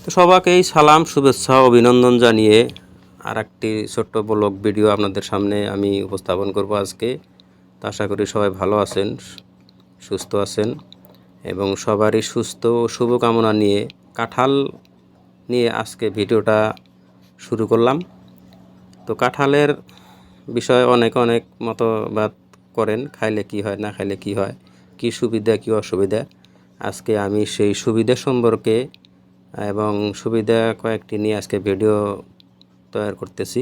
তো সবাইকেই সালাম, শুভেচ্ছা, অভিনন্দন জানিয়ে আর একটি ছোট্ট ব্লগ ভিডিও আপনাদের সামনে আমি উপস্থাপন করব আজকে। তো আশা করি সবাই ভালো আছেন, সুস্থ আছেন এবং সবারই সুস্থ ও শুভকামনা নিয়ে কাঁঠাল নিয়ে আজকে ভিডিওটা শুরু করলাম। তো কাঁঠালের বিষয়ে অনেক মতবাদ করেন, খাইলে কি হয়, না খাইলে কি হয়, কি সুবিধা কি অসুবিধা। আজকে আমি সেই সুবিধা সম্পর্কে এবং সুবিধা কয়েকটি নিয়ে আজকে ভিডিও তৈরি করতেছি।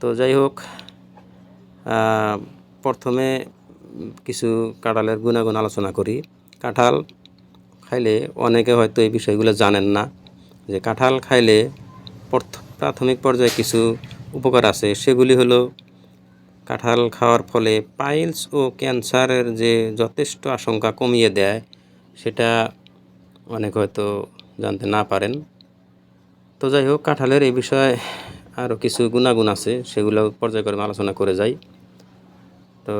তো যাই হোক, প্রথমে কিছু কাঁঠালের গুণাগুণ আলোচনা করি। কাঁঠাল খাইলে অনেকে হয়তো এই বিষয়গুলো জানেন না যে কাঁঠাল খাইলে প্রাথমিক পর্যায়ে কিছু উপকার আছে। সেগুলি হলো কাঁঠাল খাওয়ার ফলে পাইলস ও ক্যান্সারের যে যথেষ্ট আশঙ্কা কমিয়ে দেয়, সেটা অনেক হয়তো জানতে না পারেন। তো যাই হোক, কাঁঠালের এই বিষয়ে আরও কিছু গুণাগুণ আছে, সেগুলো পর্যায়ক্রমে আলোচনা করে যাই। তো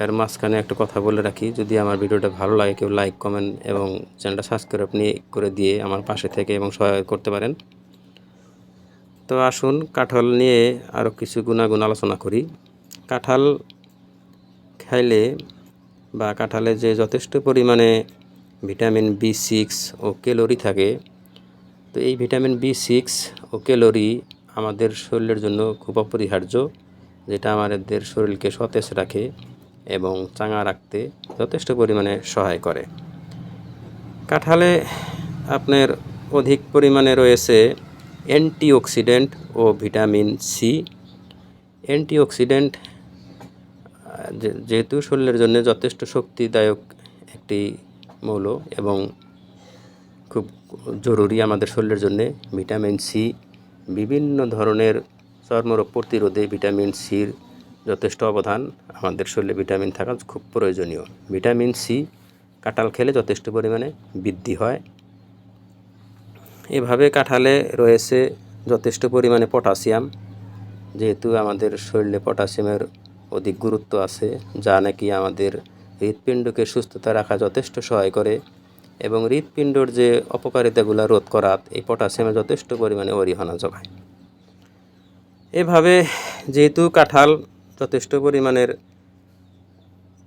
এর মাঝখানে একটা কথা বলে রাখি, যদি আমার ভিডিওটা ভালো লাগে কেউ লাইক, কমেন্ট এবং চ্যানেলটা সাবস্ক্রাইব আপনি করে দিয়ে আমার পাশে থেকে এবং সহায়তা করতে পারেন। তো আসুন কাঁঠাল নিয়ে আরও কিছু গুণাগুণ আলোচনা করি। কাঁঠাল খাইলে বা কাঁঠালে যে যথেষ্ট পরিমাণে ভিটামিন B6 ও ক্যালোরি থাকে, তো এই ভিটামিন B6 ও ক্যালোরি আমাদের শরীরের জন্য খুব অপরিহার্য, যেটা আমাদের শরীরকে সতেজ রাখে এবং চাঙ্গা রাখতে যথেষ্ট পরিমাণে সহায় করে। কাঁঠালে আপনার অধিক পরিমাণে রয়েছে অ্যান্টিঅক্সিডেন্ট ও ভিটামিন সি। অ্যান্টিঅক্সিডেন্ট যেহেতু শরীরের জন্য যথেষ্ট শক্তিদায়ক একটি মৌল এবং খুব জরুরি আমাদের শরীরের জন্য। ভিটামিন সি বিভিন্ন ধরনের চর্মরোগ প্রতিরোধে ভিটামিন সির যথেষ্ট অবদান, আমাদের শরীরে ভিটামিন থাকা খুব প্রয়োজনীয়। ভিটামিন সি কাঁঠাল খেলে যথেষ্ট পরিমাণে বৃদ্ধি হয়। এভাবে কাঁঠালে রয়েছে যথেষ্ট পরিমাণে পটাশিয়াম, যেহেতু আমাদের শরীরে পটাশিয়ামের অধিক গুরুত্ব আছে, যা নাকি আমাদের হৃৎপিণ্ডকে সুস্থতা রাখা যথেষ্ট সহায় করে এবং হৃৎপিণ্ডর যে অপকারিতাগুলো রোধ করাত এই পটাশিয়ামে যথেষ্ট পরিমাণে অরিহণা যোগায়। এভাবে যেহেতু কাঁঠাল যথেষ্ট পরিমাণের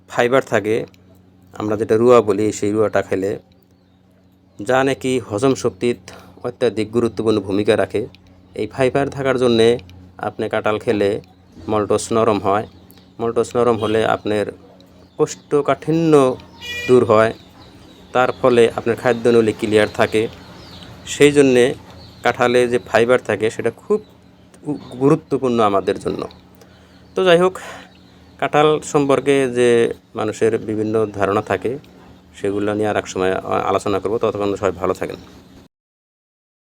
ফাইবার থাকে, আমরা যেটা রুয়া বলি, সেই রুয়াটা খেলে যা নাকি হজম শক্তির অত্যাধিক গুরুত্বপূর্ণ ভূমিকা রাখে। এই ফাইবার থাকার জন্যে আপনি কাঁঠাল খেলে মলটোস নরম হয়। মলটোস নরম হলে আপনার কোষ্ঠকাঠিন্য দূর হয়, তার ফলে আপনার খাদ্যনলী ক্লিয়ার থাকে। সেই জন্যে কাঁঠালে যে ফাইবার থাকে সেটা খুব গুরুত্বপূর্ণ আমাদের জন্য। তো যাই হোক, কাঁঠাল সম্পর্কে যে মানুষের বিভিন্ন ধারণা থাকে, সেগুলো নিয়ে আর এক সময় আলোচনা করব। ততক্ষণ সবাই ভালো থাকেন।